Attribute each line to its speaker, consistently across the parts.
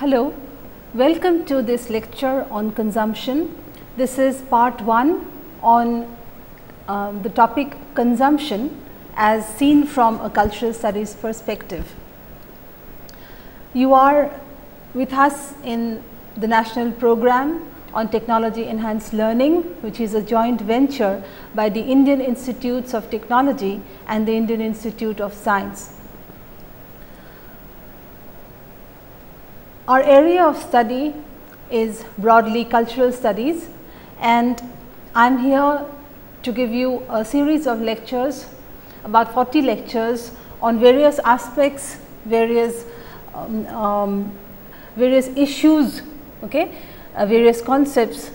Speaker 1: Hello, welcome to this lecture on consumption. This is part 1 on the topic consumption as seen from a cultural studies perspective. You are with us in the National Program on Technology Enhanced Learning, which is a joint venture by the Indian Institutes of Technology and the Indian Institute of Science. Our area of study is broadly cultural studies, and I am here to give you a series of lectures, about 40 lectures on various aspects, various issues, various concepts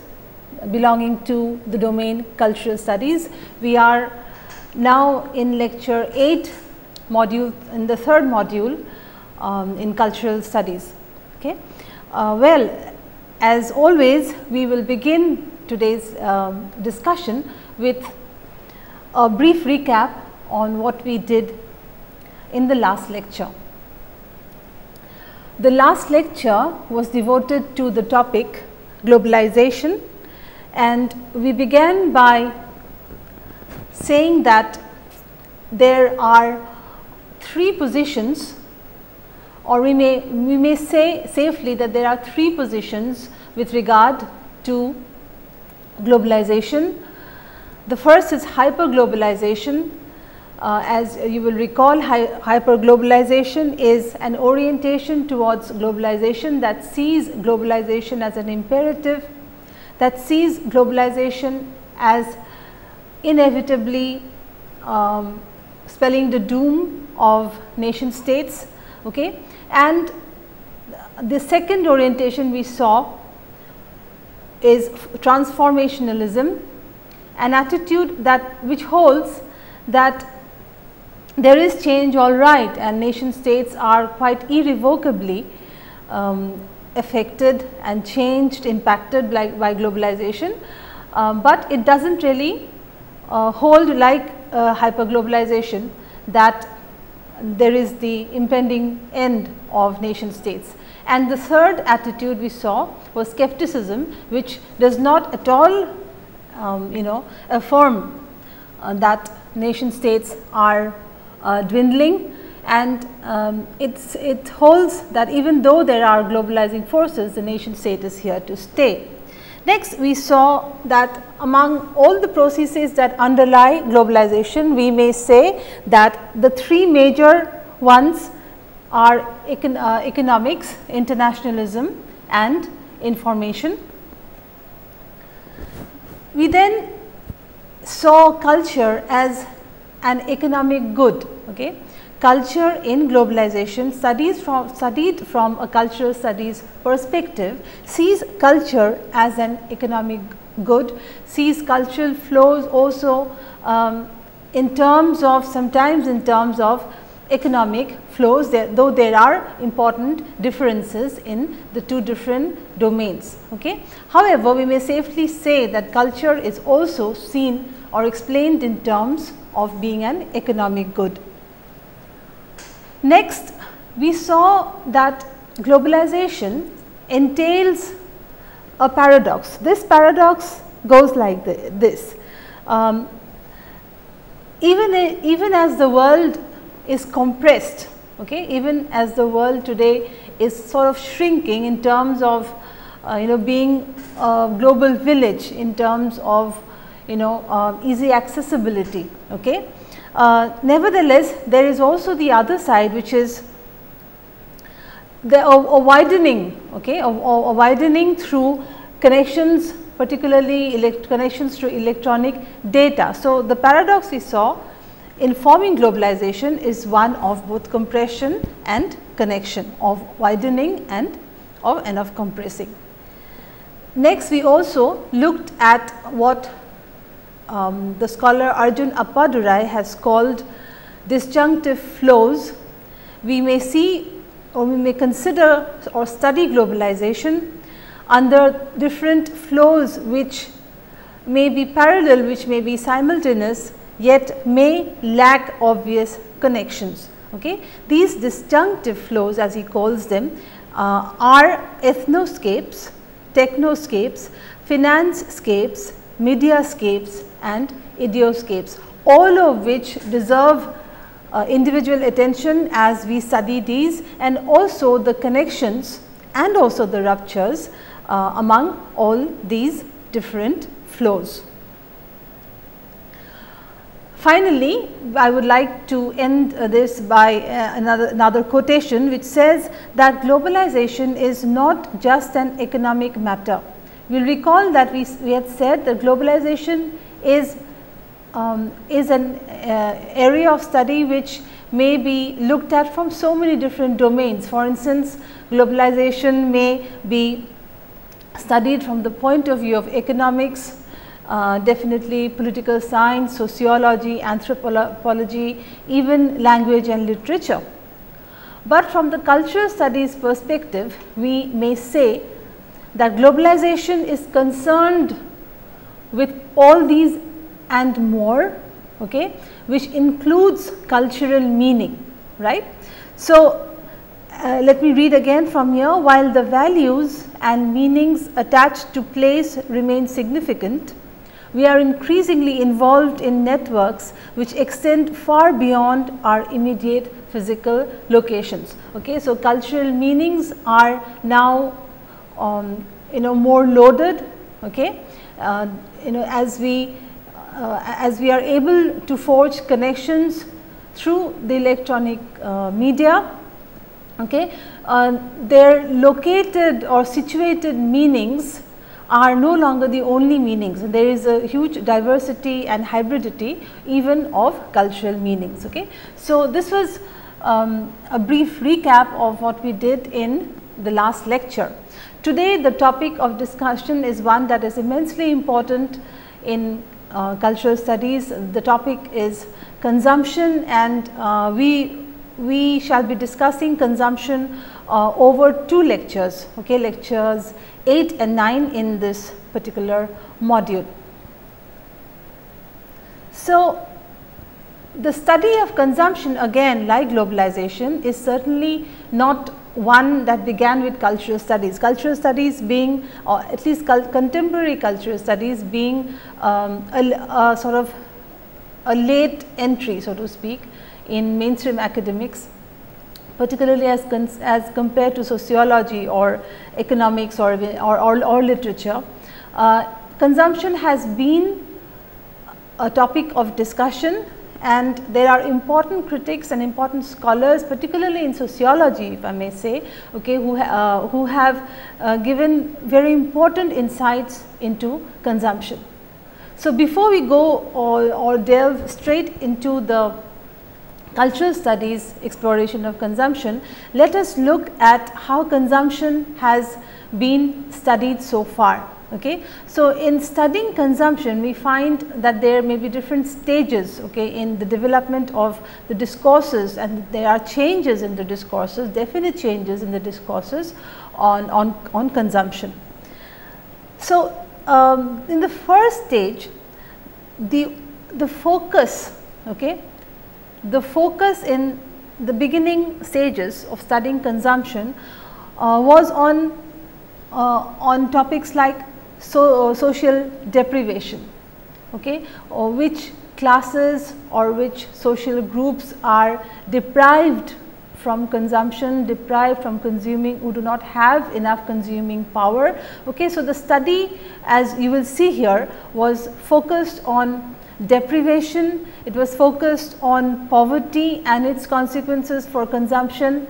Speaker 1: belonging to the domain cultural studies. We are now in lecture 8 module, in the third module in cultural studies. Well, as always, we will begin today's discussion with a brief recap on what we did in the last lecture. The last lecture was devoted to the topic globalization, and we began by saying that there are 3 positions, or we may say safely that there are 3 positions with regard to globalization. The first is hyperglobalization. As you will recall, hyperglobalization is an orientation towards globalization that sees globalization as an imperative, that sees globalization as inevitably spelling the doom of nation states. And the second orientation we saw is transformationalism, an attitude which holds that there is change all right, and nation states are quite irrevocably affected and changed, impacted by globalization, but it does not really hold like hyperglobalization, that there is the impending end of nation states. And the third attitude we saw was skepticism, which does not at all affirm that nation states are dwindling, and it holds that even though there are globalizing forces, the nation state is here to stay. Next, we saw that among all the processes that underlie globalization, we may say that the 3 major ones are economics, internationalism, and information. We then saw culture as an economic good. Culture in globalization, studied from a cultural studies perspective, sees culture as an economic good, sees cultural flows also in terms of, sometimes in terms of economic flows, though there are important differences in the 2 different domains. However, we may safely say that culture is also seen or explained in terms of being an economic good. Next, we saw that globalization entails a paradox. This paradox goes like this. Even as the world is compressed, even as the world today is sort of shrinking in terms of being a global village, in terms of easy accessibility. Nevertheless, there is also the other side, which is a widening, a widening through connections, particularly connections to electronic data. So, the paradox we saw in forming globalization is one of both compression and connection, of widening and of compressing. Next, we also looked at what the scholar Arjun Appadurai has called disjunctive flows. We may see, or we may consider or study globalization under different flows which may be parallel, which may be simultaneous, yet may lack obvious connections. These disjunctive flows, as he calls them, are ethnoscapes, technoscapes, financescapes, mediascapes and idioscapes, all of which deserve individual attention as we study these, and also the connections and also the ruptures among all these different flows. Finally, I would like to end this by another quotation which says that globalization is not just an economic matter. You will recall that we had said that globalization is an area of study which may be looked at from so many different domains. For instance, globalization may be studied from the point of view of economics, definitely political science, sociology, anthropology, even language and literature. But from the cultural studies perspective, we may say that globalization is concerned with all these and more, okay, which includes cultural meaning, right. So, let me read again from here. While the values and meanings attached to place remain significant, we are increasingly involved in networks which extend far beyond our immediate physical locations. Okay. So, cultural meanings are now more loaded, okay. As we are able to forge connections through the electronic media, okay, their located or situated meanings are no longer the only meanings. There is a huge diversity and hybridity even of cultural meanings. Okay. So, this was a brief recap of what we did in the last lecture. Today, the topic of discussion is one that is immensely important in cultural studies. The topic is consumption, and we shall be discussing consumption over 2 lectures, okay, lectures 8 and 9 in this particular module. So, the study of consumption, again like globalization, is certainly not one that began with cultural studies. Cultural studies being, or at least contemporary cultural studies being a sort of a late entry, so to speak, in mainstream academics, particularly as compared to sociology or economics or literature. Consumption has been a topic of discussion, and there are important critics and important scholars, particularly in sociology, if I may say, okay, who have given very important insights into consumption. So, before we go or delve straight into the cultural studies exploration of consumption, let us look at how consumption has been studied so far. Okay. So, in studying consumption, we find that there may be different stages, okay, in the development of the discourses, and there are changes in the discourses, definite changes in the discourses on consumption. So, in the first stage, the focus, okay, the focus in the beginning stages of studying consumption was on topics like social deprivation, okay, or which classes or which social groups are deprived from consumption, deprived from consuming, who do not have enough consuming power. Okay. So, the study, as you will see here, was focused on deprivation, it was focused on poverty and its consequences for consumption,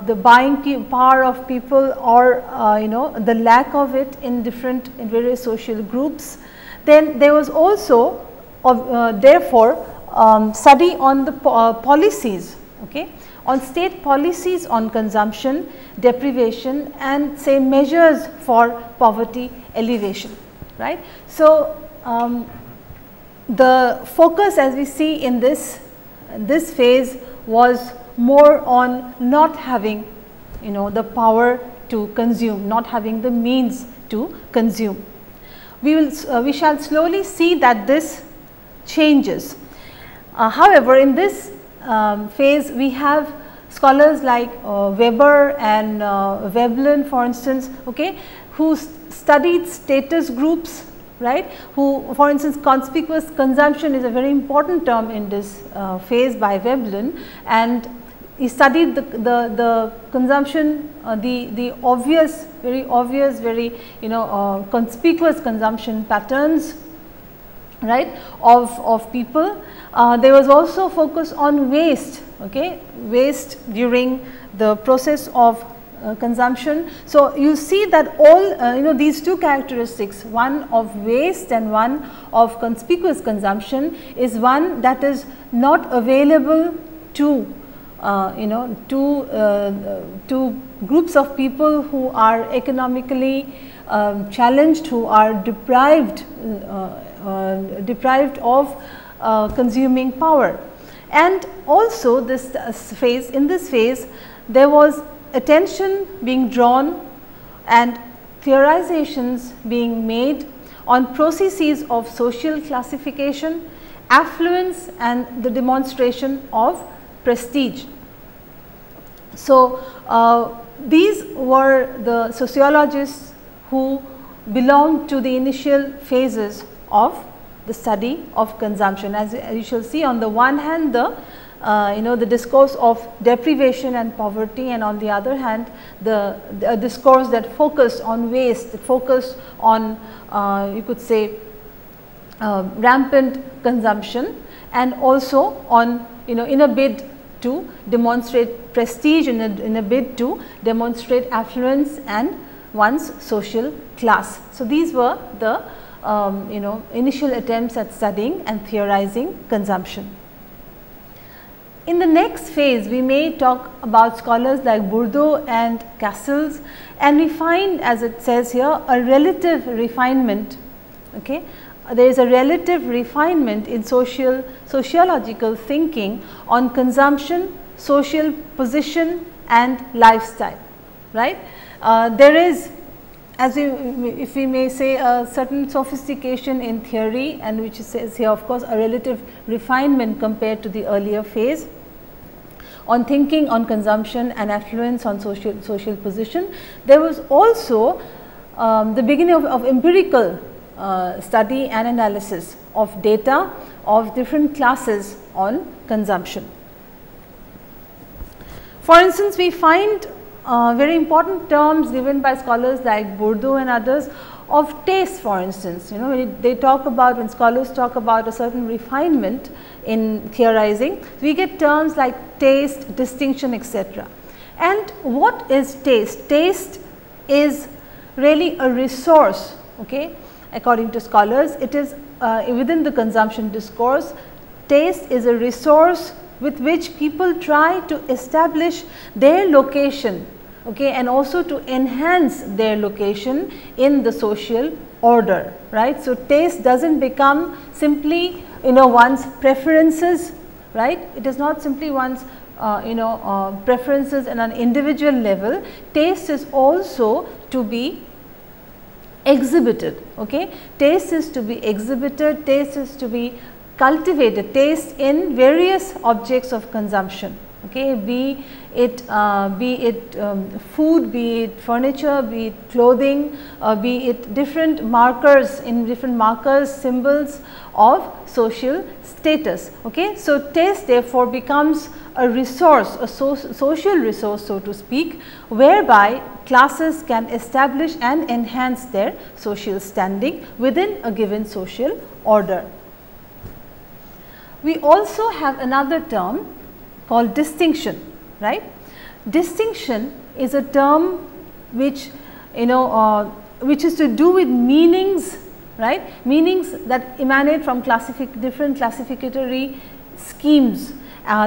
Speaker 1: the buying power of people, or the lack of it in various social groups. Then there was also therefore study on the policies, okay, on state policies on consumption, deprivation, and say measures for poverty alleviation, right. So, the focus, as we see in this phase, was more on not having the power to consume, not having the means to consume. We shall slowly see that this changes. However, in this phase we have scholars like Weber and Veblen, for instance, okay, who studied status groups, right, who, for instance, conspicuous consumption is a very important term in this phase by Veblen, and he studied the consumption, the obvious, very obvious, very conspicuous consumption patterns, right, of people. There was also focus on waste, okay, waste during the process of consumption. So, you see that all these two characteristics, one of waste and one of conspicuous consumption, is one that is not available to to groups of people who are economically challenged, who are deprived of consuming power. And also this phase, in this phase there was attention being drawn and theorizations being made on processes of social classification, affluence and the demonstration of prestige. So, these were the sociologists who belonged to the initial phases of the study of consumption. As you shall see, on the one hand the the discourse of deprivation and poverty, and on the other hand the discourse that focused on waste, that focused on you could say rampant consumption, and also on in a bid to demonstrate prestige, in a bid to demonstrate affluence and one's social class. So, these were the initial attempts at studying and theorizing consumption. In the next phase, we may talk about scholars like Bourdieu and Cassels, and we find, as it says here, a relative refinement. Okay? There is a relative refinement in sociological thinking on consumption, social position and lifestyle, right. There is, as if we may say, a certain sophistication in theory, and which says here of course a relative refinement compared to the earlier phase on thinking on consumption and affluence, on social position. There was also the beginning of empirical study and analysis of data of different classes on consumption. For instance, we find very important terms given by scholars like Bourdieu and others of taste, for instance. When they talk about, when scholars talk about a certain refinement in theorizing, we get terms like taste, distinction, etc. And what is taste? Taste is really a resource, okay. According to scholars, it is within the consumption discourse, taste is a resource with which people try to establish their location, okay, and also to enhance their location in the social order, right. So, taste does not become simply one's preferences, right. It is not simply one's preferences at an individual level. Taste is also to be exhibited, okay. Taste is to be exhibited, taste is to be cultivated, taste in various objects of consumption, okay, be it food, be it furniture, be it clothing, be it different markers, symbols of social status, okay. So, taste therefore becomes a resource, a social resource, so to speak, whereby classes can establish and enhance their social standing within a given social order. We also have another term called distinction, right. Distinction is a term which which is to do with meanings, right, meanings that emanate from different classificatory schemes.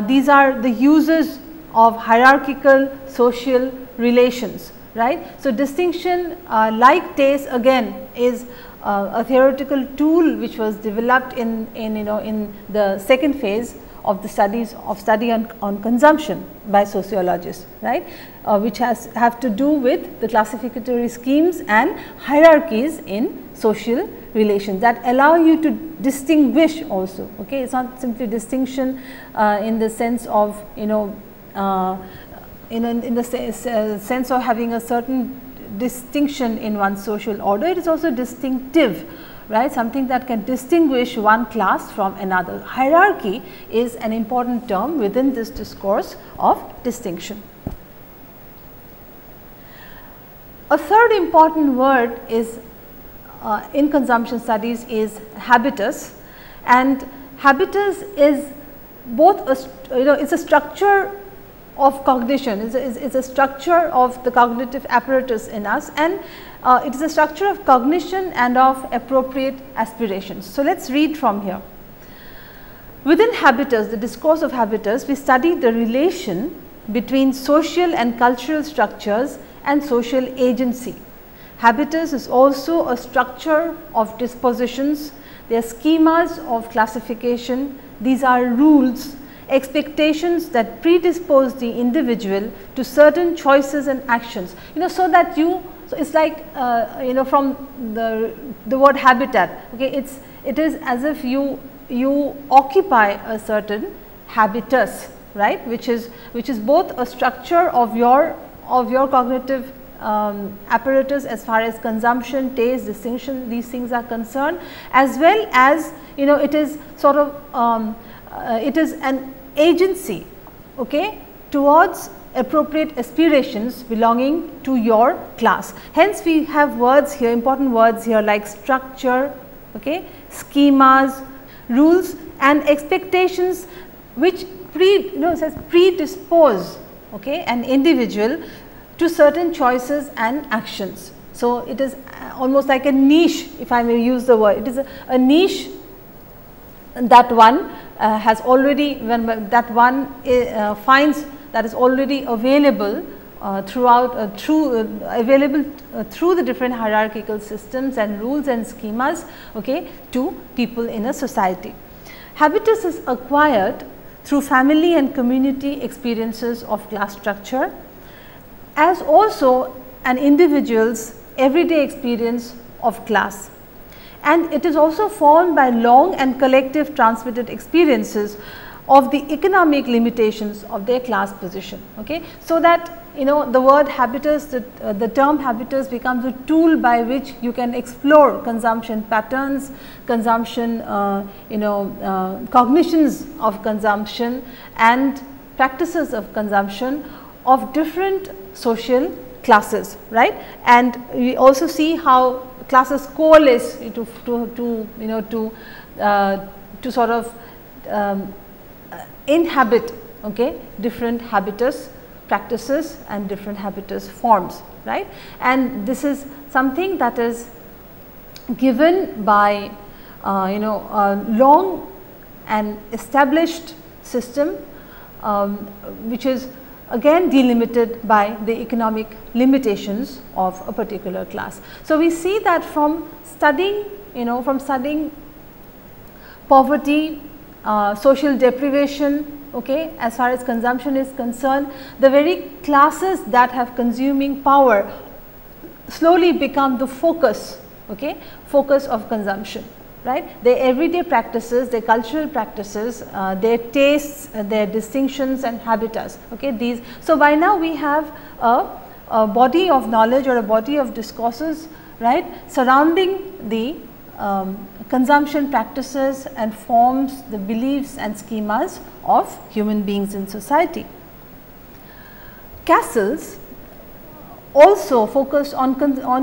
Speaker 1: These are the uses of hierarchical social relations, right. So, distinction like taste again is a theoretical tool which was developed in the second phase of the study on consumption by sociologists, right, which have to do with the classificatory schemes and hierarchies in social relations that allow you to distinguish also, okay. It is not simply distinction in the sense of in the sense of having a certain distinction in one's social order. It is also distinctive, right, something that can distinguish one class from another. Hierarchy is an important term within this discourse of distinction. A third important word is in consumption studies is habitus, and habitus is both it's a structure of cognition, it's a structure of the cognitive apparatus in us, and it is a structure of cognition and of appropriate aspirations. So, let us read from here. Within habitus, the discourse of habitus, we study the relation between social and cultural structures and social agency. Habitus is also a structure of dispositions, they are schemas of classification, these are rules, expectations that predispose the individual to certain choices and actions, so that so it is like from the word habitat, okay, it is as if you occupy a certain habitus, right, which is both a structure of your cognitive apparatus as far as consumption, taste, distinction, these things are concerned, as well as it is sort of it is an agency, okay, towards appropriate aspirations belonging to your class. Hence, we have words here, important words here like structure, okay, schemas, rules and expectations which says predispose, okay, an individual to certain choices and actions. So, it is almost like a niche, if I may use the word, it is a niche that one has already, that one finds that is already available throughout through the different hierarchical systems and rules and schemas, okay, to people in a society. Habitus is acquired through family and community experiences of class structure, as also an individual's everyday experience of class, and it is also formed by long and collective transmitted experiences of the economic limitations of their class position. Okay. So, that the word habitus, the term habitus becomes a tool by which you can explore consumption patterns, consumption cognitions of consumption and practices of consumption of different social classes, right. And we also see how classes coalesce to sort of inhabit, okay, different habitus practices and different habitus forms, right. And this is something that is given by a long and established system, which is again delimited by the economic limitations of a particular class. So, we see that from studying poverty, social deprivation, okay, as far as consumption is concerned, the very classes that have consuming power slowly become the focus, okay, focus of consumption, right. Their everyday practices, their cultural practices, their tastes, their distinctions and habitus, okay, these. So, by now we have a body of knowledge or a body of discourses, right, surrounding the consumption practices and forms, the beliefs and schemas of human beings in society. Castles also focused on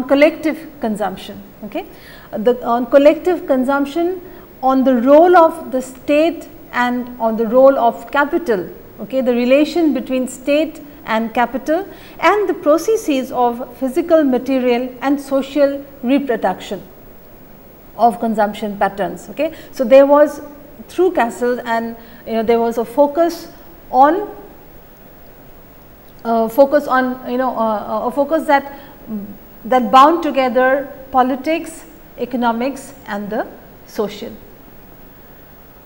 Speaker 1: collective consumption, okay, on collective consumption, on the role of the state and on the role of capital, okay, the relation between state and capital and the processes of physical, material and social reproduction of consumption patterns. Okay. So, there was through Castle and there was a focus on a focus that bound together politics, economics and the social.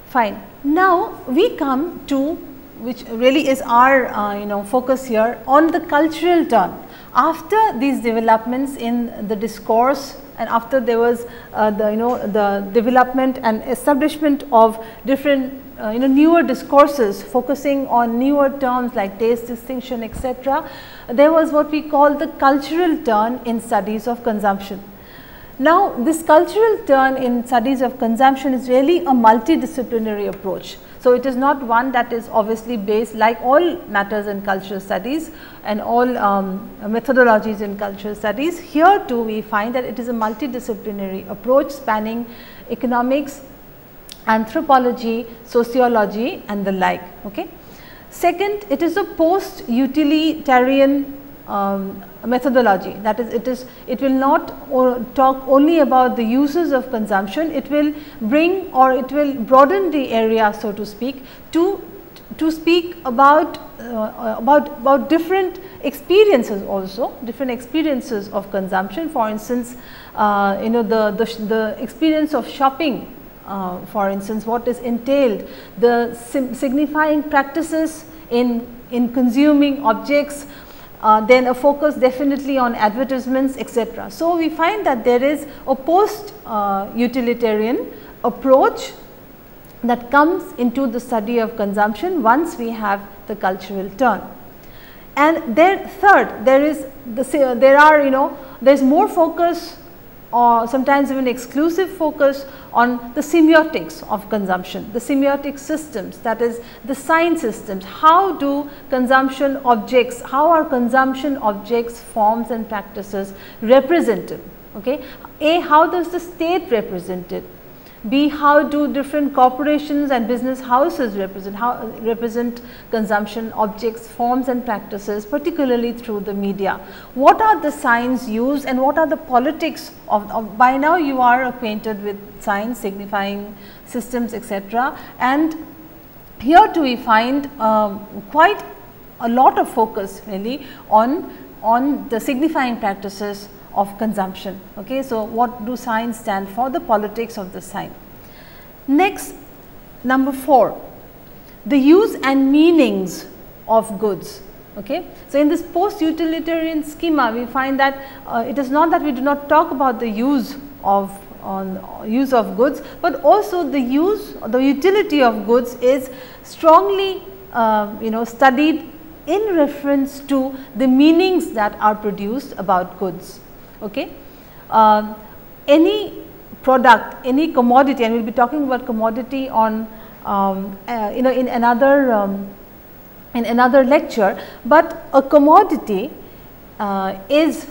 Speaker 1: Fine. Now, we come to which really is our focus here on the cultural turn. After these developments in the discourse, and after there was the development and establishment of different newer discourses focusing on newer terms like taste, distinction, etc., there was what we call the cultural turn in studies of consumption. Now, this cultural turn in studies of consumption is really a multidisciplinary approach. So, it is not one that is obviously based, like all matters in cultural studies and all methodologies in cultural studies. Here too we find that it is a multidisciplinary approach spanning economics, anthropology, sociology and the like. Okay. Second, it is a post-utilitarian methodology, that is, it will not talk only about the uses of consumption, it will bring, or it will broaden the area, so to speak, to speak about different experiences also, different experiences of consumption. For instance, the experience of shopping, for instance, what is entailed, the signifying practices in consuming objects, then a focus definitely on advertisements, etc. So, we find that there is a post utilitarian approach that comes into the study of consumption once we have the cultural turn. And there third, there is there is more focus, or sometimes even exclusive focus on the semiotics of consumption, the semiotic systems, that is the sign systems. How do consumption objects, how are consumption objects, forms and practices represented? Okay. A, how does the state represent it? B, how do different corporations and business houses represent consumption objects, forms and practices, particularly through the media? What are the signs used and what are the politics of by now you are acquainted with signs signifying systems, etc. And here too we find quite a lot of focus really on the signifying practices of consumption. Okay. So, what do signs stand for? The politics of the sign. Next, number 4, the use and meanings of goods. Okay. So, in this post utilitarian schema we find that it is not that we do not talk about the use of goods, but also the utility of goods is strongly studied in reference to the meanings that are produced about goods. Okay. Any product, any commodity, and we will be talking about commodity on in another lecture, but a commodity is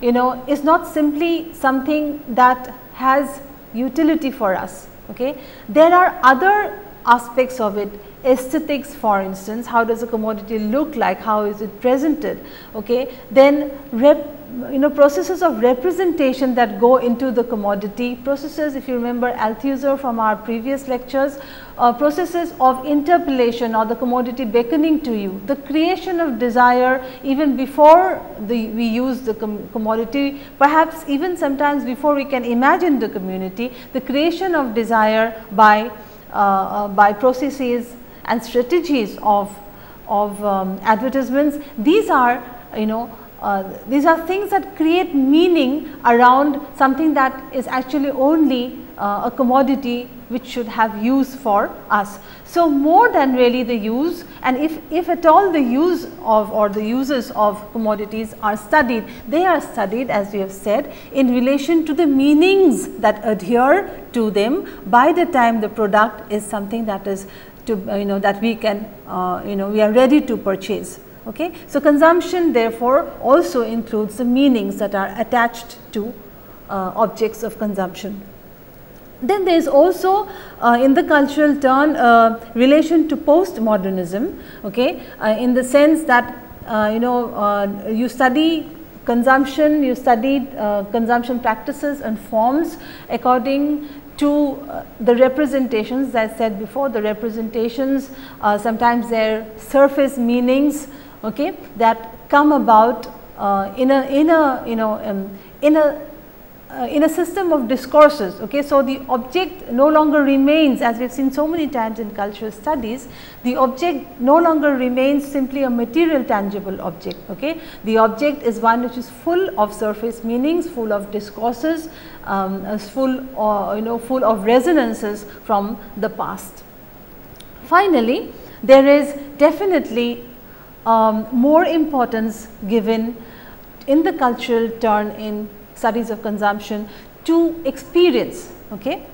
Speaker 1: not simply something that has utility for us. Okay. There are other aspects of it, aesthetics for instance, how does a commodity look like, how is it presented. Okay. Then processes of representation that go into the commodity, processes, if you remember Althusser from our previous lectures, processes of interpellation or the commodity beckoning to you, the creation of desire even before we use the commodity, perhaps even sometimes before we can imagine the community, the creation of desire by processes and strategies of advertisements. These are things that create meaning around something that is actually only a commodity which should have use for us. So, more than really the use, and if at all the use of or the uses of commodities are studied, they are studied, as we have said, in relation to the meanings that adhere to them by the time the product is something that is that we can we are ready to purchase. Okay. So, consumption therefore also includes the meanings that are attached to objects of consumption. Then there is also in the cultural turn relation to postmodernism, okay, in the sense that you study consumption, you studied consumption practices and forms according to the representations, as I said before, the representations, sometimes their surface meanings, okay, that come about in a in a system of discourses. Okay, so the object no longer remains, as we have seen so many times in cultural studies, the object no longer remains simply a material tangible object. Okay, the object is one which is full of surface meanings, full of discourses, full of resonances from the past. Finally, there is definitely more importance given in the cultural turn in studies of consumption to experience. Okay,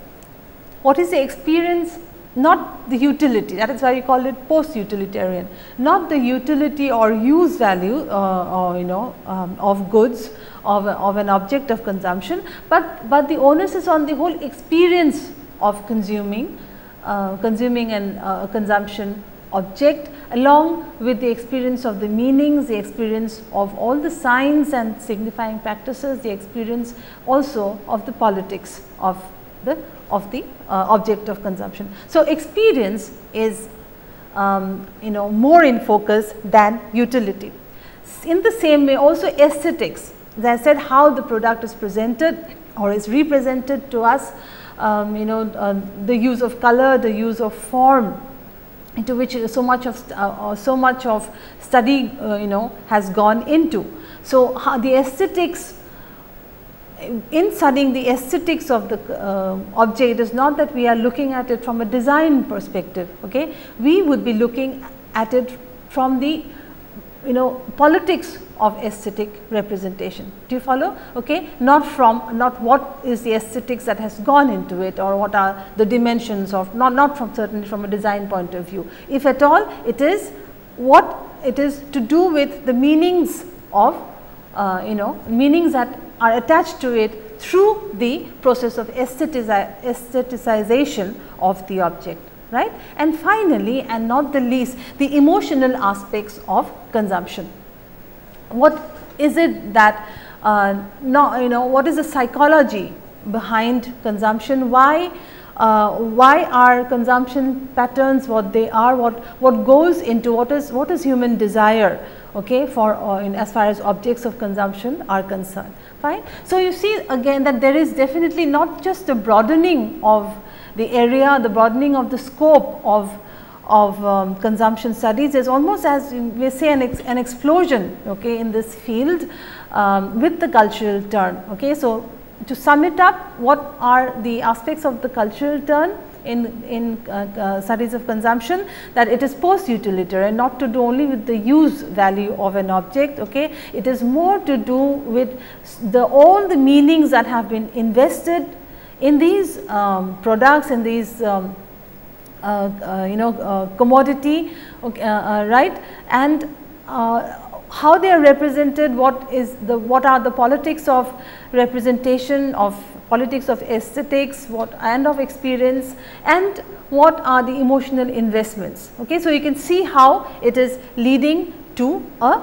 Speaker 1: what is the experience? Not the utility, that is why we call it post-utilitarian, not the utility or use value of goods of an object of consumption, but the onus is on the whole experience of consuming an consumption object, along with the experience of the meanings, the experience of all the signs and signifying practices, the experience also of the politics of the object of consumption. So, experience is more in focus than utility. In the same way, also aesthetics, as I said, how the product is presented or is represented to us, the use of color, the use of form, into which so much of study has gone into. So, the aesthetics, in studying the aesthetics of the object, is not that we are looking at it from a design perspective. Okay, we would be looking at it from the politics of aesthetic representation. Do you follow? Okay, not what is the aesthetics that has gone into it, or what are the dimensions of, not from certainly from a design point of view. If at all, it is what it is to do with the meanings of meanings that are attached to it through the process of aestheticization of the object. Right? And finally, and not the least, the emotional aspects of consumption. What is it that what is the psychology behind consumption? Why are consumption patterns what they are? What goes into what is human desire? Okay, for as far as objects of consumption are concerned. Fine. So you see again that there is definitely not just a broadening of the area, the broadening of the scope of consumption studies. There is almost, as we say, an explosion, okay, in this field with the cultural turn. Okay. So, to sum it up, what are the aspects of the cultural turn in studies of consumption? That it is post-utilitarian, not to do only with the use value of an object. Okay. It is more to do with all the meanings that have been invested in these products, in these commodity, okay, right, and how they are represented, what are the politics of representation, of politics of aesthetics, and of experience, and what are the emotional investments. Okay, so you can see how it is leading to a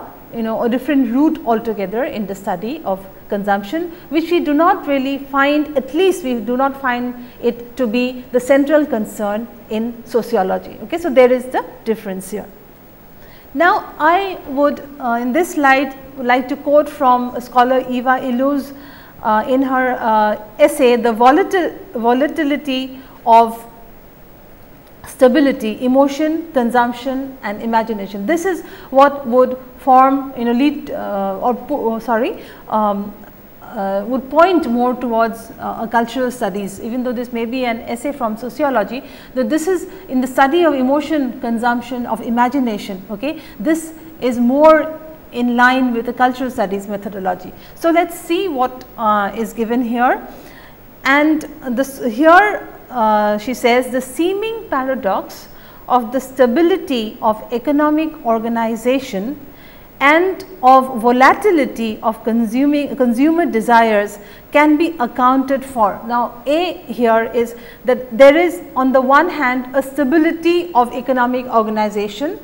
Speaker 1: different route altogether in the study of consumption, which we do not really find, at least we do not find it to be the central concern in sociology. Okay, so there is the difference here. Now, I would in this slide would like to quote from scholar Eva Illouz in her essay, The Volatility of Stability, Emotion, Consumption and Imagination. This is what would form would point more towards cultural studies, even though this may be an essay from sociology, that this is in the study of emotion, consumption, of imagination. Okay, this is more in line with the cultural studies methodology. So, let us see what is given here, and this here she says, the seeming paradox of the stability of economic organization and of volatility of consumer desires can be accounted for. Now, A here is that there is on the one hand a stability of economic organization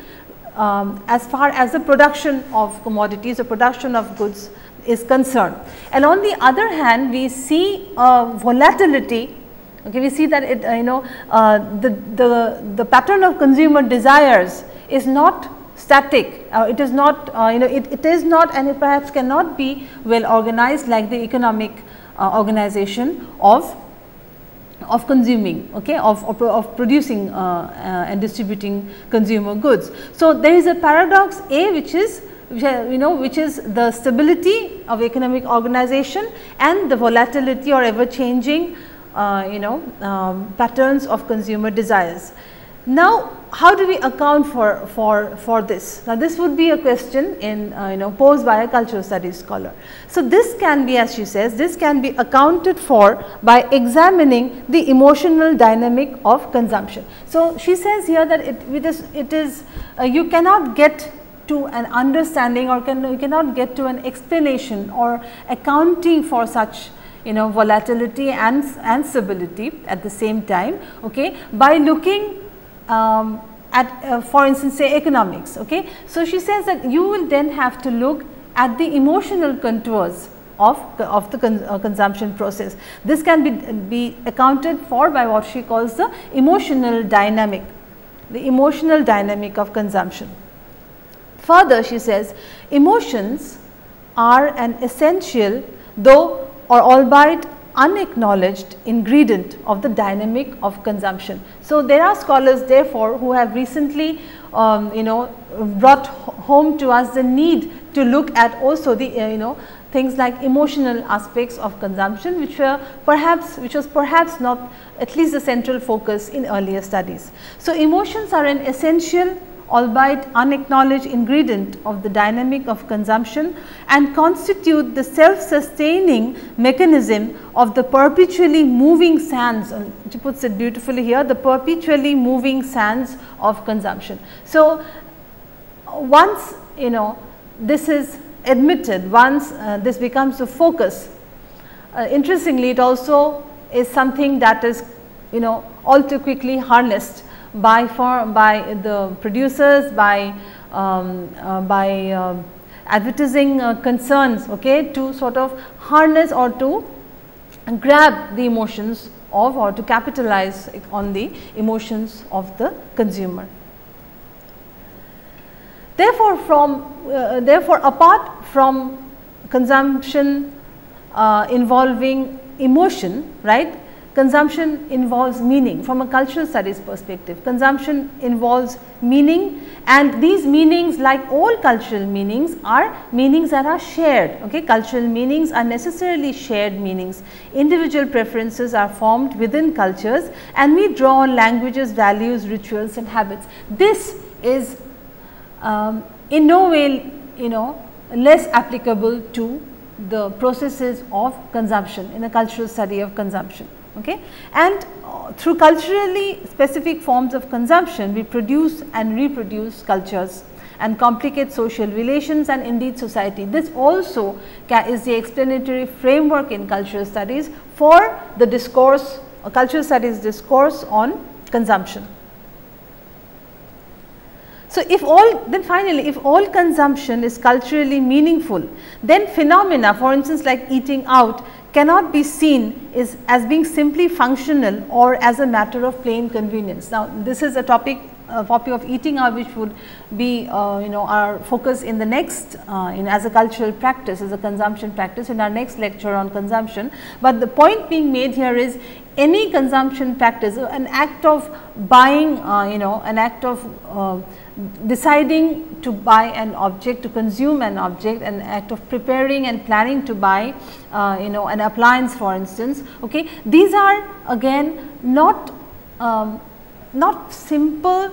Speaker 1: as far as the production of commodities or production of goods is concerned, and on the other hand we see a volatility. Okay, we see that it the pattern of consumer desires is not static, it is not it is not, and it perhaps cannot be well organized like the economic organization of consuming, okay, of producing and distributing consumer goods. So, there is a paradox A, which is which is the stability of economic organization and the volatility or ever changing patterns of consumer desires. Now, how do we account for this? Now, this would be a question in posed by a cultural studies scholar. So, this can be, as she says, this can be accounted for by examining the emotional dynamic of consumption. So, she says here that it is you cannot get to an understanding or you cannot get to an explanation or accounting for such volatility and stability at the same time, okay, by looking at for instance say economics. Okay. So, she says that you will then have to look at the emotional contours of the consumption process. This can be accounted for by what she calls the emotional dynamic of consumption. Further, she says emotions are an essential, though or albeit unacknowledged, ingredient of the dynamic of consumption. So, there are scholars therefore who have recently brought home to us the need to look at also the things like emotional aspects of consumption, which was perhaps not at least the central focus in earlier studies. So, emotions are an essential albeit unacknowledged ingredient of the dynamic of consumption and constitute the self-sustaining mechanism of the perpetually moving sands, she puts it beautifully here, the perpetually moving sands of consumption. So, once this is admitted, once this becomes the focus, interestingly it also is something that is all too quickly harnessed by the producers, by advertising concerns, okay, to sort of harness or to grab the emotions of or to capitalize on the emotions of the consumer. Therefore, apart from consumption involving emotion, right, consumption involves meaning from a cultural studies perspective. Consumption involves meaning, and these meanings, like all cultural meanings, are meanings that are shared. Okay? Cultural meanings are necessarily shared meanings. Individual preferences are formed within cultures, and we draw on languages, values, rituals and habits. This is in no way less applicable to the processes of consumption in a cultural study of consumption. Okay. And through culturally specific forms of consumption, we produce and reproduce cultures and complicate social relations and indeed society. This also is the explanatory framework in cultural studies for the discourse, cultural studies discourse on consumption. So, finally, if all consumption is culturally meaningful, then phenomena, for instance like eating out, cannot be seen as being simply functional or as a matter of plain convenience. Now, this is a topic of eating out, which would be our focus in the next as a cultural practice, as a consumption practice in our next lecture on consumption. But the point being made here is any consumption practice, an act of buying, an act of deciding to buy an object, to consume an object, an act of preparing and planning to buy an appliance, for instance. Okay, these are again not simple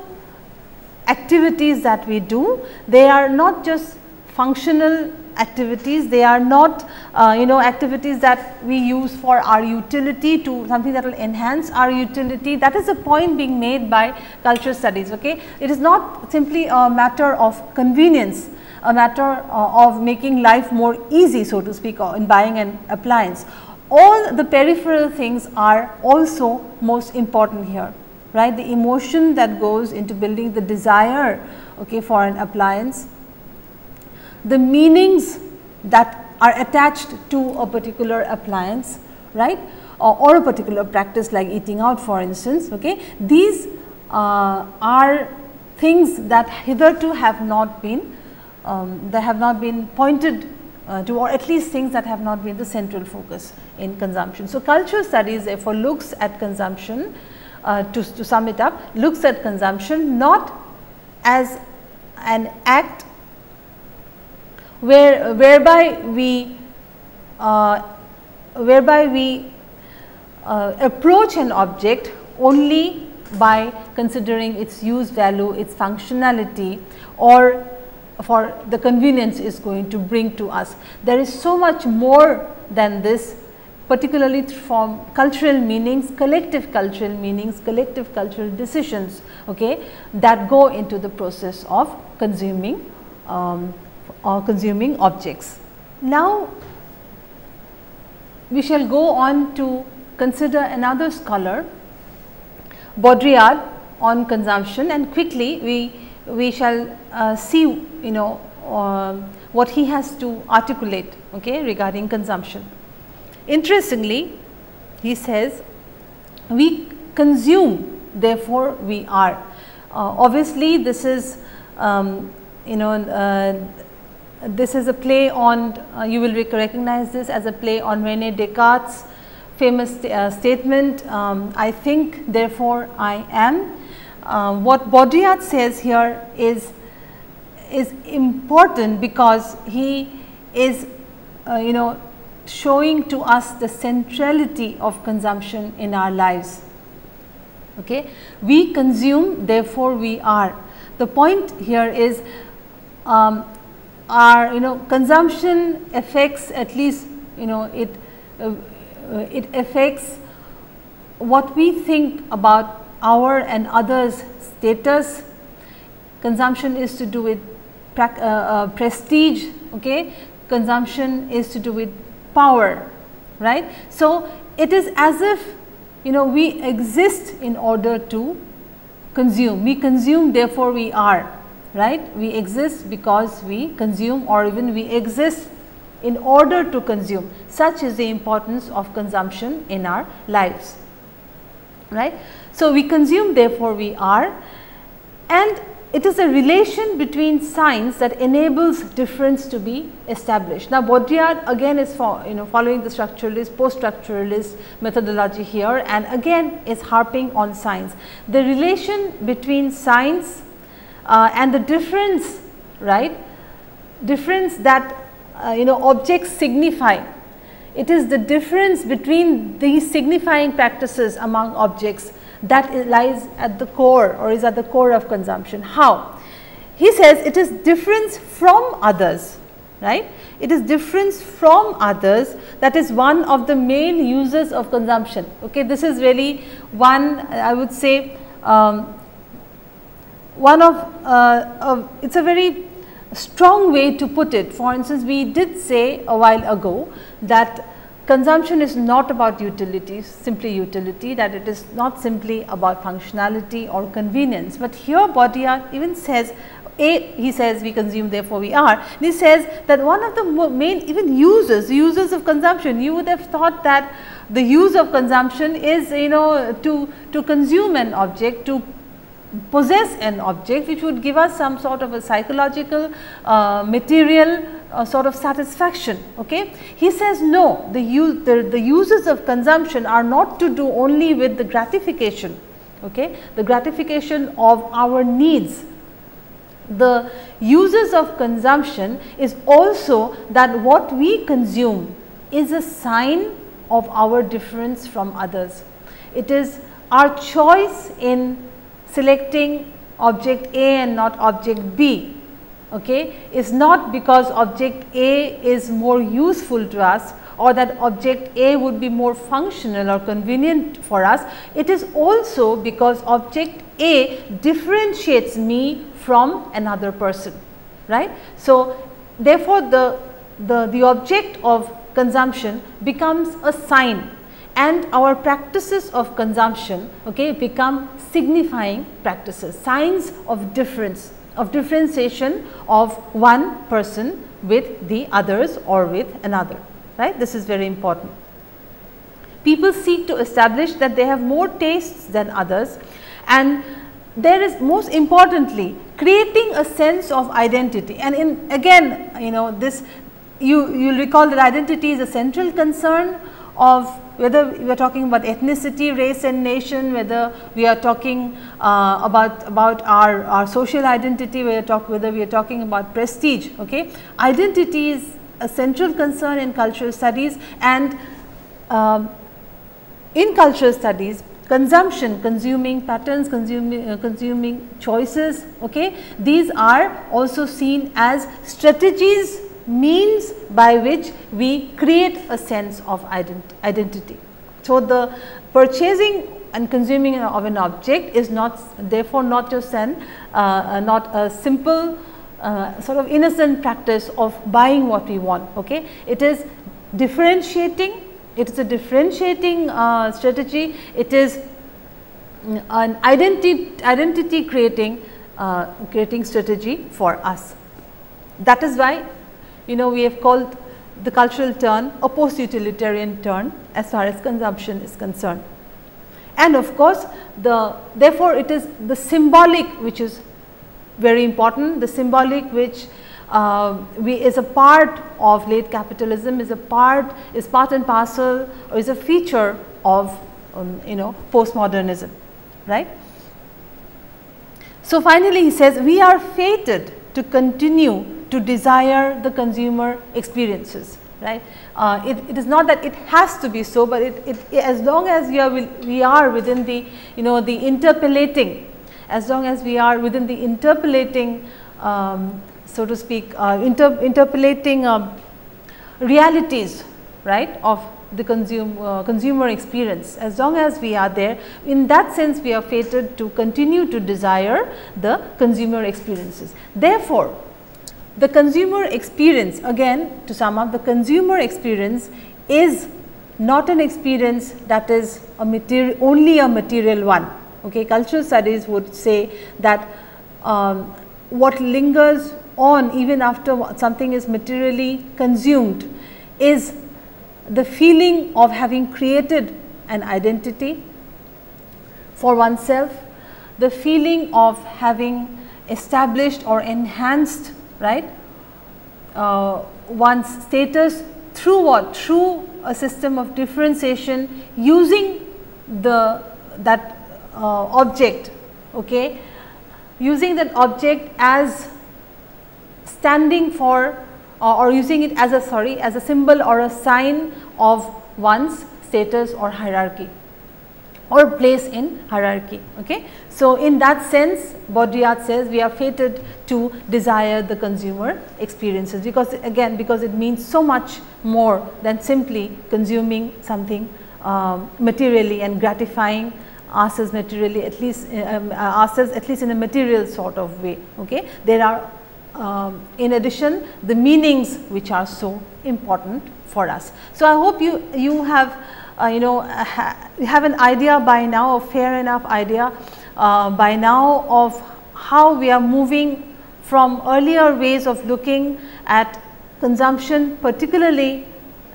Speaker 1: activities that we do. They are not just functional activities, they are not activities that we use for our utility, to something that will enhance our utility. That is the point being made by cultural studies. Okay, it is not simply a matter of convenience, a matter of making life more easy, so to speak, in buying an appliance. All the peripheral things are also most important here, right? The emotion that goes into building the desire, okay, for an appliance, the meanings that are attached to a particular appliance, right, or a particular practice like eating out, for instance. Okay, these are things that hitherto have not been pointed or at least things that have not been the central focus in consumption. So, cultural studies therefore looks at consumption, to sum it up, looks at consumption not as an act whereby we approach an object only by considering its use value, its functionality, or for the convenience is going to bring to us. There is so much more than this, particularly from cultural meanings, collective cultural meanings, collective cultural decisions, okay, that go into the process of consuming or consuming objects. Now, we shall go on to consider another scholar, Baudrillard, on consumption, and quickly we shall see what he has to articulate, okay, regarding consumption. Interestingly, he says, we consume, therefore we are. Obviously, this is this is a play on, you will recognize this as a play on René Descartes' famous statement, I think, therefore I am. What Baudrillard says here is important because he is showing to us the centrality of consumption in our lives. Okay? We consume, therefore we are. The point here is our consumption affects, at least it affects what we think about our and others' status. Consumption is to do with prestige, okay? Consumption is to do with power, right? So, it is as if we exist in order to consume. We consume, therefore we are, right? We exist because we consume, or even we exist in order to consume. Such is the importance of consumption in our lives, right? So, we consume, therefore we are, and it is a relation between signs that enables difference to be established. Now, Baudrillard again is following the structuralist, post-structuralist methodology here, and again is harping on signs. The relation between signs and the difference, right? Difference that objects signify. It is the difference between these signifying practices among objects that lies at the core, or is at the core of consumption. How? He says it is difference from others, right? It is difference from others that is one of the main uses of consumption. Okay, this is really one, I would say, one of it's a very strong way to put it. For instance, we did say a while ago that consumption is not about utility, simply utility, that it is not simply about functionality or convenience. But here Baudrillard even says, he says we consume, therefore we are. And he says that one of the main even uses of consumption, you would have thought that the use of consumption is to consume an object, to possess an object, which would give us some sort of a psychological, material sort of satisfaction. Okay? He says no, the uses of consumption are not to do only with the gratification, okay, the gratification of our needs. The uses of consumption is also that what we consume is a sign of our difference from others. It is our choice in selecting object A and not object B, okay, is not because object A is more useful to us, or that object A would be more functional or convenient for us. It is also because object A differentiates me from another person, right. So, therefore, the object of consumption becomes a sign, and our practices of consumption, okay, become signifying practices, signs of difference, of differentiation of one person with the others or with another, right. This is very important. People seek to establish that they have more tastes than others, and there is, most importantly, creating a sense of identity. And again, this you recall that identity is a central concern of whether we are talking about ethnicity, race and nation, whether we are talking about our social identity, whether we are talking about prestige. Okay. Identity is a central concern in cultural studies, and in cultural studies consumption, consuming patterns, consuming choices, okay, these are also seen as strategies, means by which we create a sense of identity. So, the purchasing and consuming of an object is not, therefore, not just not a simple sort of innocent practice of buying what we want. Okay. It is differentiating, it is a differentiating strategy, it is an identity creating strategy for us. That is why, you know, we have called the cultural turn a post-utilitarian turn as far as consumption is concerned. And of course, therefore, it is the symbolic which is very important, the symbolic which is a part of late capitalism, is part and parcel, or is a feature of you know, postmodernism, right. So, finally, he says we are fated to continue to desire the consumer experiences, right. It is not that it has to be so, but as long as we are within the, you know, the interpolating, as long as we are within the interpolating so to speak, interpolating realities, right, of the consumer experience, as long as we are there, in that sense we are fated to continue to desire the consumer experiences. Therefore, the consumer experience, again to sum up, the consumer experience is not an experience that is only a material one. Okay. Cultural studies would say that what lingers on even after something is materially consumed is the feeling of having created an identity for oneself, the feeling of having established or enhanced, right, one's status through what? Through a system of differentiation using that object, okay, using that object as standing for or using it as a symbol or a sign of one's status or hierarchy or place in hierarchy. Okay. So, in that sense, Baudrillard says we are fated to desire the consumer experiences, because again, because it means so much more than simply consuming something materially and gratifying ourselves materially, at least in a material sort of way. Okay. There are in addition the meanings which are so important for us. So, I hope you have you know, have an idea by now, a fair enough idea by now of how we are moving from earlier ways of looking at consumption, particularly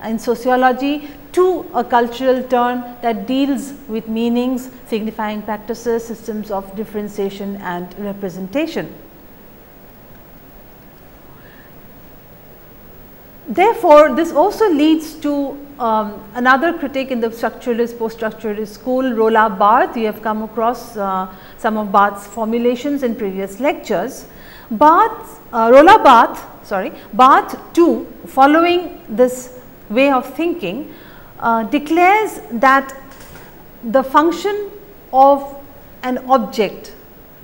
Speaker 1: in sociology, to a cultural turn that deals with meanings, signifying practices, systems of differentiation and representation. Therefore, this also leads to another critic in the structuralist, post-structuralist school, Roland Barthes. You have come across some of Barthes' formulations in previous lectures. Roland Barthes too, following this way of thinking, declares that the function of an object,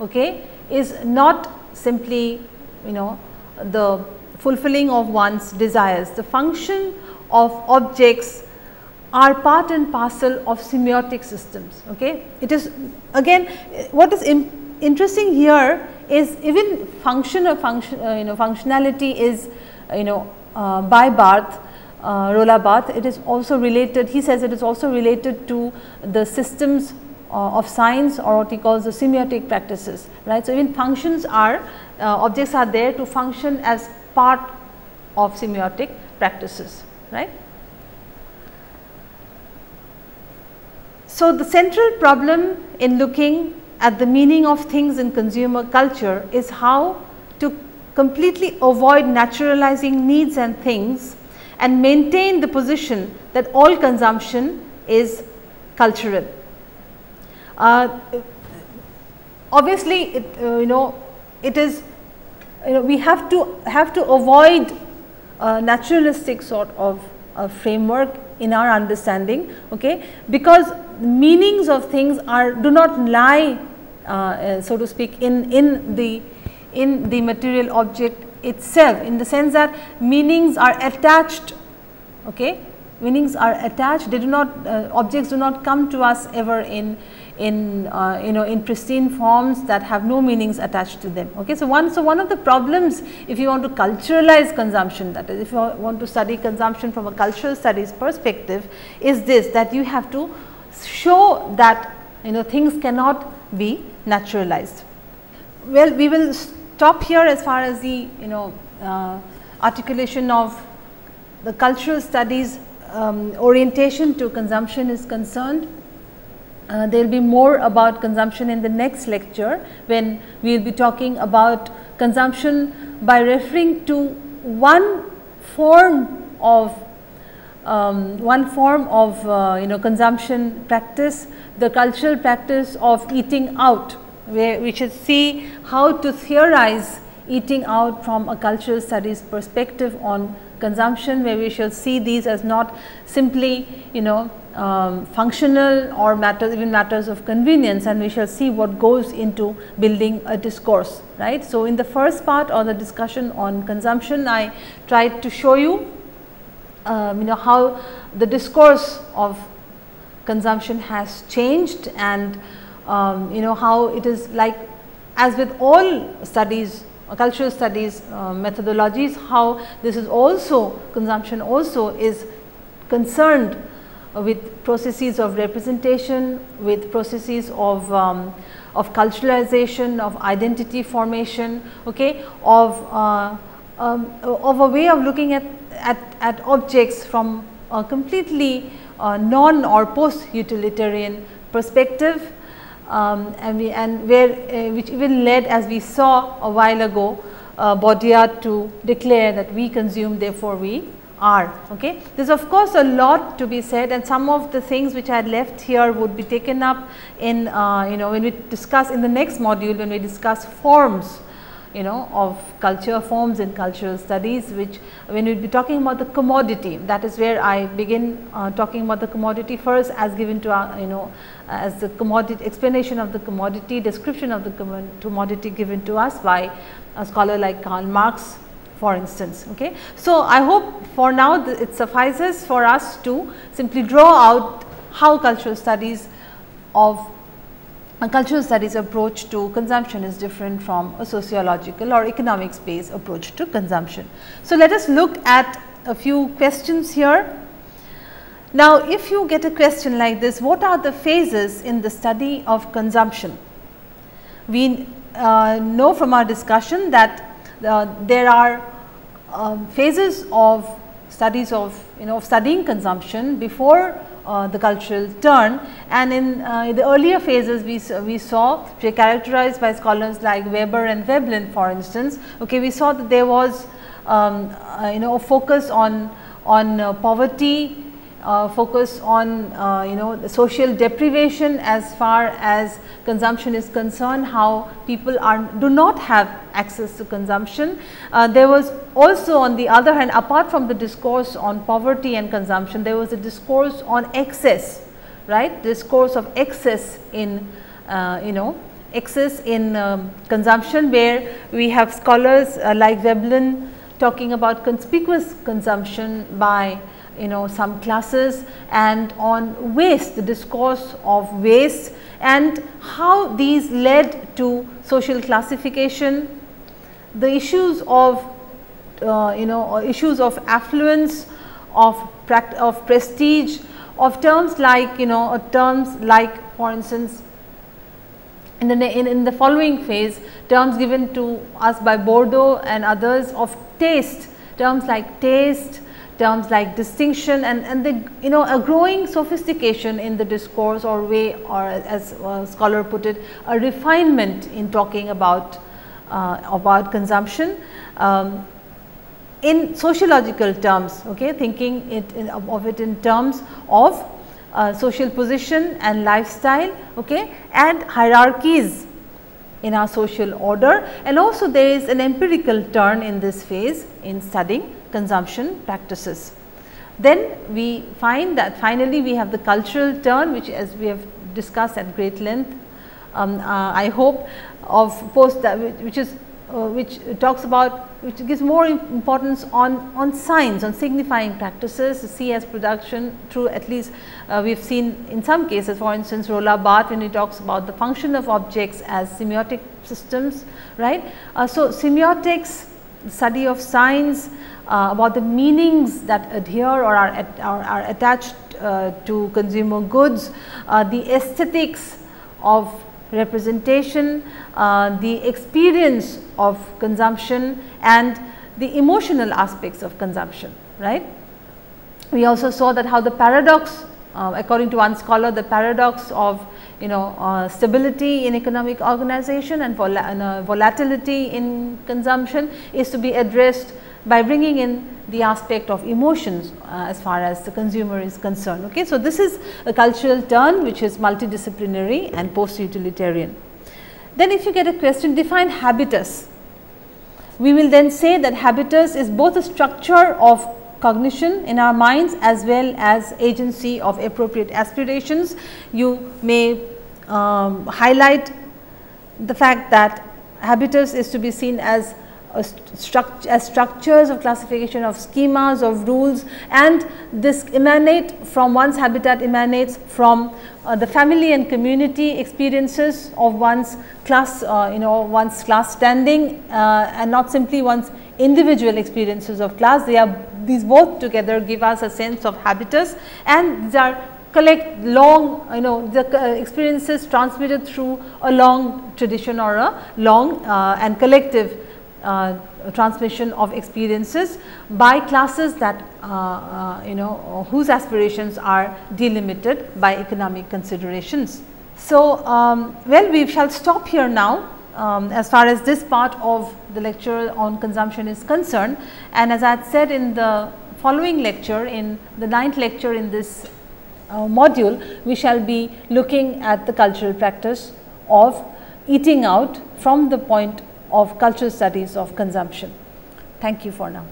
Speaker 1: okay, is not simply, you know, the fulfilling of one's desires. The function of objects are part and parcel of semiotic systems. Okay. It is, again, what is interesting here is even functionality is, you know, by Barthes, Roland Barthes, it is also related, he says it is also related to the systems of science, or what he calls the semiotic practices, right. So, even functions are, objects are there to function as part of semiotic practices, right. So, the central problem in looking at the meaning of things in consumer culture is how to completely avoid naturalizing needs and things and maintain the position that all consumption is cultural. Obviously, it is, we have to avoid a naturalistic sort of framework in our understanding, okay, because meanings of things do not lie, so to speak, in the material object itself, in the sense that meanings are attached, okay, meanings are attached. They do not, objects do not come to us ever in pristine forms that have no meanings attached to them, okay. So one of the problems, if you want to culturalize consumption, that is, if you want to study consumption from a cultural studies perspective, is this, that you have to show that things cannot be naturalized. Well, we will stop here as far as the articulation of the cultural studies orientation to consumption is concerned. There will be more about consumption in the next lecture, when we will be talking about consumption by referring to one form of consumption practice, the cultural practice of eating out, where we should see how to theorize eating out from a cultural studies perspective on consumption, where we shall see these as not simply functional or even matters of convenience, and we shall see what goes into building a discourse, right. So, in the first part, or the discussion on consumption, I tried to show you how the discourse of consumption has changed, and how it is, like as with all studies, cultural studies methodologies, how this is also, consumption also is concerned with processes of representation, with processes of culturalization, of identity formation, okay, of a way of looking at objects from a completely non or post utilitarian perspective, which even led, as we saw a while ago, Baudrillard to declare that we consume, therefore we are, okay. There is of course a lot to be said, and some of the things which I had left here would be taken up in when we discuss in the next module, when we discuss forms of culture, forms in cultural studies, which when we will be talking about the commodity, that is where I begin talking about the commodity first, as given to as the commodity, explanation of the commodity, description of the commodity given to us by a scholar like Karl Marx, for instance, okay. So, I hope for now it suffices for us to simply draw out how cultural studies approach to consumption is different from a sociological or economics based approach to consumption. So, let us look at a few questions here. Now, if you get a question like this, what are the phases in the study of consumption? We know from our discussion that there are phases of studies of studying consumption before the cultural turn, and in the earlier phases we saw, which are characterized by scholars like Weber and Veblen, for instance, okay, we saw that there was a focus on poverty, focus on the social deprivation as far as consumption is concerned, how people do not have access to consumption. There was also, on the other hand, apart from the discourse on poverty and consumption, there was a discourse on excess, right, discourse of excess in excess in consumption, where we have scholars like Veblen talking about conspicuous consumption by some classes, and on waste, the discourse of waste, and how these led to social classification, the issues of issues of affluence, of prestige, of terms like for instance in the following phase, terms given to us by Bordeaux and others of taste, terms like taste, terms like distinction, and the a growing sophistication in the discourse, or way, or as a scholar put it, a refinement in talking about about consumption in sociological terms, okay, thinking of it in terms of social position and lifestyle, okay, and hierarchies in our social order, and also there is an empirical turn in this phase in studying consumption practices. Then we find that finally we have the cultural turn, which as we have discussed at great length, I hope, of which talks about, which gives more importance on signs, on signifying practices, see as production through, at least we have seen in some cases, for instance Roland Barthes, when he talks about the function of objects as semiotic systems, right. So semiotics, study of signs, about the meanings that adhere or are attached to consumer goods, the aesthetics of representation, the experience of consumption, and the emotional aspects of consumption, right. We also saw that how the paradox, according to one scholar, the paradox of stability in economic organization and volatility in consumption is to be addressed by bringing in the aspect of emotions as far as the consumer is concerned. Okay. So, this is a cultural turn which is multidisciplinary and post-utilitarian. Then if you get a question, define habitus, we will then say that habitus is both a structure of cognition in our minds as well as agency of appropriate aspirations. You may highlight the fact that habitus is to be seen as structures of classification, of schemas, of rules, and this emanate from one's habitat, emanates from the family and community experiences of one's class, one's class standing, and not simply one's individual experiences of class. These both together give us a sense of habitus, and these are the experiences transmitted through a long tradition or a long and collective transmission of experiences by classes that whose aspirations are delimited by economic considerations. So, well, we shall stop here now as far as this part of the lecture on consumption is concerned, and as I had said in the following lecture, in the 9th lecture in this module, we shall be looking at the cultural practice of eating out from the point of cultural studies of consumption. Thank you for now.